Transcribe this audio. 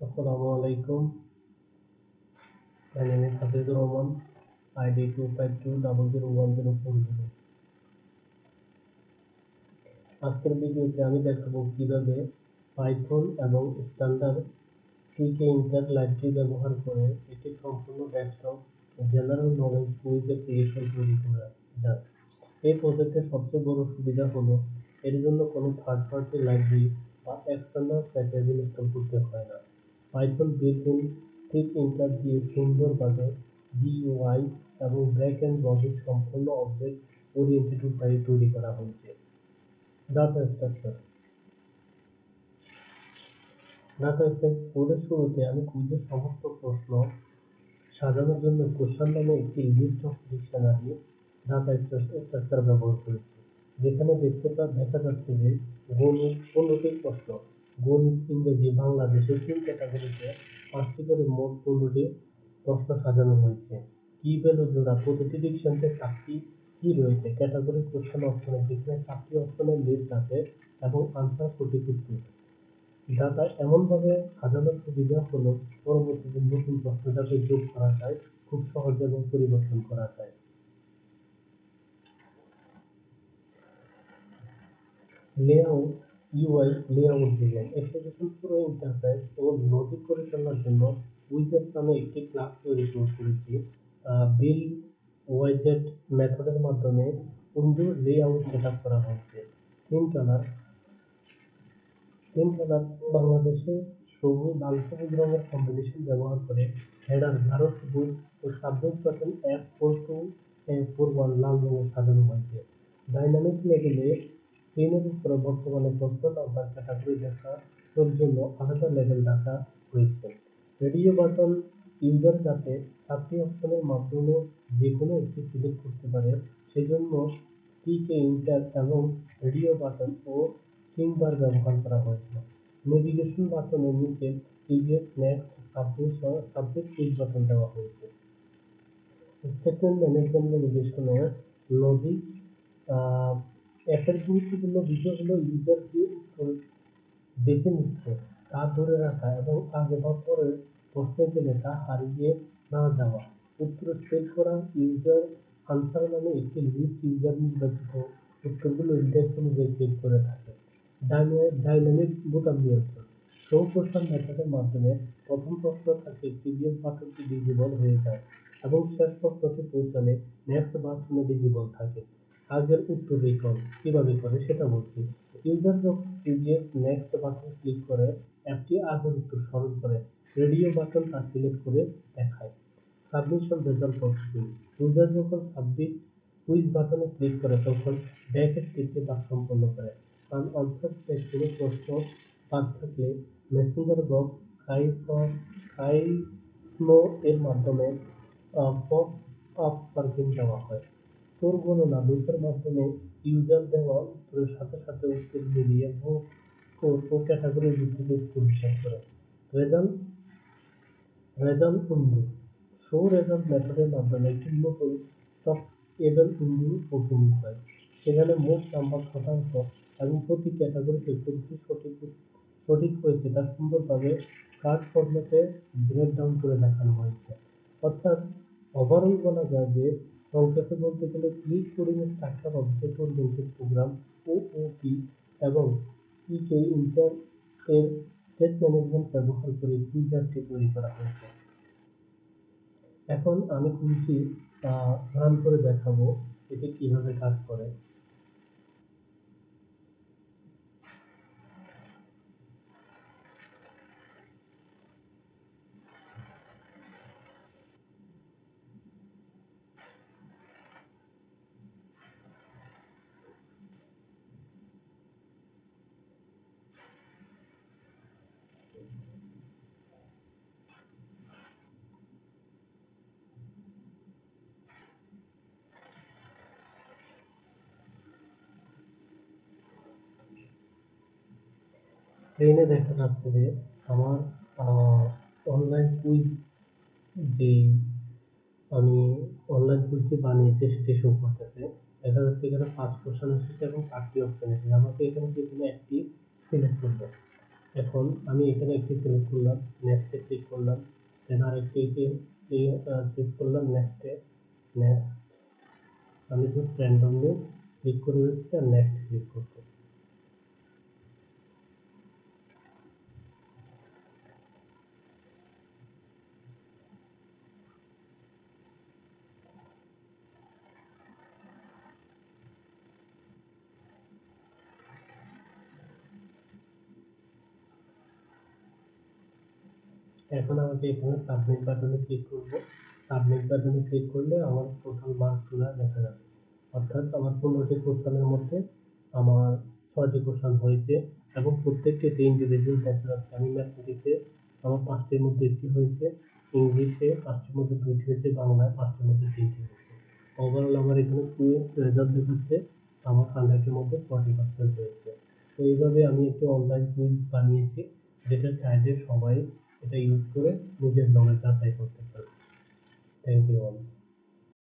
Assalamu alaikum. My name is Hafizur Rahman, ID 252001040। আজকের ভিডিওতে আমি দেখাবো কিভাবে পাইথন এবং স্ট্যান্ডার্ড সিকে ইন্টার লাইব্রেরি ব্যবহার করে একটি সম্পূর্ণ desktop general knowledge quiz application তৈরি করা যায়। এই প্রজেক্টের সবচেয়ে বড় সুবিধা হলো এর জন্য কোনো থার্ড পার্টি লাইব্রেরি বা এক্সটার্নাল প্যাকেজ ইনস্টল করতে হয় না। পাইথন বিল্ট-ইন থিক ইন্টার দিয়ে সুন্দরভাবে জিইউআই এবং ব্যাক-এন্ড লজিক সম্পূর্ণ অবজেক্ট ওরিয়েন্টেড উপায়ে তৈরি করা হয়েছে। ডাটা স্ট্রাকচার কোডের শুরুতে আমি কুইজের সমস্ত প্রশ্ন সাজানোর জন্য কোশ্চেন নামে একটি list of dictionary data structure ব্যবহার করেছি। যেখানে দেখা যাচ্ছে যে গণিত 15টি প্রশ্ন, গণিত, ইংরেজি, বাংলাদেশের 3 ক্যাটাগরিতে 5টি করে মোট 15টি প্রশ্ন সাজানো হয়েছে। কি ভ্যালু জোড়া প্রতিটি ডিকশনারিতে 4টি কি রয়েছে, ক্যাটাগরি কোশ্চেন অপশনে যেখানে 4টি অপশনের লিস্ট আছে এবং আনসার সঠিক উত্তর। ডাটা এমনভাবে সাজানোর সুবিধা হলো পরবর্তীতে নতুন প্রশ্ন যাতে যোগ করা যায় খুব সহজে এবং পরিবর্তন করা যায়। Layout UI layout design application পুরো ইন্টারফেস ও লজিক পরিচালনার জন্য উইজেট নামে একটি ক্লাস তৈরি করেছি। বিল্ড ওয়াইজেট মেথডের মাধ্যমে উইন্ডো লেআউট সেটআপ করা হয়েছে। থিম কালার বাংলাদেশে সবুজ লাল সবুজ রঙের কম্বিনেশন ব্যবহার করে হেডার গাঢ় সবুজ ও সাবজেক্ট বাটন F4241 লাল রঙে সাজানো হয়েছে। ডাইনামিক লেবেলে স্ক্রিনের উপরে বর্তমানে প্রশ্ন নাম্বার ক্যাটাগরি দেখার জন্য আলাদা লেবেল রাখা হয়েছে। রেডিও বাটন ইউজার যাতে 4টি অপশনের মাধ্যমে যেকোনো একটি সিলেক্ট করতে পারে সেজন্য টিকে ইন্টার এবং রেডিও বাটন ও স্ক্রিন বার ব্যবহার করা হয়েছে। নেভিগেশন বাটনের নিচে প্রিভিয়াস, নেক্সট, সাবমিট সহ সাবজেক্ট কুইজ বাটন দেওয়া হয়েছে। স্টেটমেন্ট ম্যানেজমেন্ট নেভিগেশনের লজিক অ্যাপের গুরুত্বপূর্ণ বিষয় হলো ইউজার যে উত্তর বেছে নিচ্ছে তা ধরে রাখা এবং আগে বা পরে প্রশ্নে গেলে তা হারিয়ে না যাওয়া। উত্তর সেভ করা ইউজার আনসার নামে একটি লিস্ট ইউজার নির্বাচিত উত্তরগুলো ইন্ডেক্স অনুযায়ী সেভ করে থাকে। ডাইনামিক বোতাম নিয়ন্ত্রণ শো কোশ্চেন মেথডের মাধ্যমে প্রথম প্রশ্ন থাকে প্রিভিয়াস বাটনটি ডিজেবল হয়ে যায় এবং শেষ প্রশ্নটি পৌঁছালে নেক্সট বাটনে ডিজেবল থাকে। আগের উত্তর রিকল কিভাবে করে সেটা বলছি। ইউজার যখন প্রিভিয়াস, নেক্সট বাটন ক্লিক করে অ্যাপটি আগের উত্তর স্মরণ করে রেডিও বাটন তা সিলেক্ট করে দেখায়। সাবমিশন রেজাল্ট পদ্ধতি ইউজার যখন সাবমিট কুইজ বাটনে ক্লিক করে তখন ব্যাকের টিকে বাক সম্পন্ন করে। কারণ আনসার সেকশনে প্রশ্ন বাদ থাকলে মেসেঞ্জার বক্স কাইনো এর মাধ্যমে পপ আপ ওয়ার্কিং দেওয়া হয়। স্কোর গণনা লুপের মাধ্যমে ইউজার দেওয়া উত্তরের সাথে সাথে উত্তর মিলিয়ে স্কোর ও ক্যাটাগরির ভিত্তিতে স্কোর হিসাব করে। Result result window show result মেথডের মাধ্যমে একটি নতুন টপ টেবল উইন্ডো ওপেন হয়। সেখানে মোট নাম্বার, শতাংশ এবং প্রতি ক্যাটাগরিতে কোনটি সঠিক হয়েছে তা সুন্দরভাবে কার্ড ফরম্যাটে ব্রেকডাউন করে দেখানো হয়েছে। অর্থাৎ ওভারঅল বলা যায় যে সংক্ষেপে বলতে গেলে click coding structure object oriented program OOP এবং পিকে ইন্টার এর স্টেট ম্যানেজমেন্ট ব্যবহার করে ফিচারটি তৈরি করা হয়েছে। এখন আমি কুইজটি রান করে দেখাবো এটি কিভাবে কাজ করে। স্ক্রিনে দেখা যাচ্ছে যে আমার অনলাইন কুইজ যেই আমি অনলাইন কুইজটি বানিয়েছি সেটি শো করতেছে। দেখা যাচ্ছে এখানে 5 কোশ্চেন এসেছে এবং 4টি অপশন এসেছে। আমাকে এখানে যে কোনো একটি সিলেক্ট করতে হবে। এখন আমি এখানে একটি সিলেক্ট করলাম, নেক্সটে ক্লিক করলাম, দেন আরেকটি ক্লিক করলাম নেক্সটে, নেক্সট আমি জাস্ট র্যান্ডমলি ক্লিক করে দিচ্ছি আর নেক্সট ক্লিক করবো। এখন আমাকে এখানে সাবমিট বাটনে ক্লিক করব। সাবমিট বাটনে ক্লিক করলে আমার টোটাল মার্কসগুলো দেখা যাবে। অর্থাৎ আমার 15টি কোশ্চেনের মধ্যে আমার 6টি কোশ্চেন হয়েছে এবং প্রত্যেকটিতে ইন্ডিভিজুয়াল দেখা যাচ্ছে। আমি ম্যাথমেটিক্সে আমার 5টির মধ্যে 1টি হয়েছে, ইংলিশে 5টির মধ্যে 2টি হয়েছে, বাংলায় 5টির মধ্যে 3টি হয়েছে। ওভারঅল আমার এখানে কুইজ রেজাল্ট দেখাচ্ছে আমার 100-এর মধ্যে 40% হয়েছে। তো এইভাবে আমি একটি অনলাইন কুইজ বানিয়েছি, যেটা চাইলে সবাই এটা ইউজ করে নিজের নলেজ যাচাই করতে পারে। Thank you all.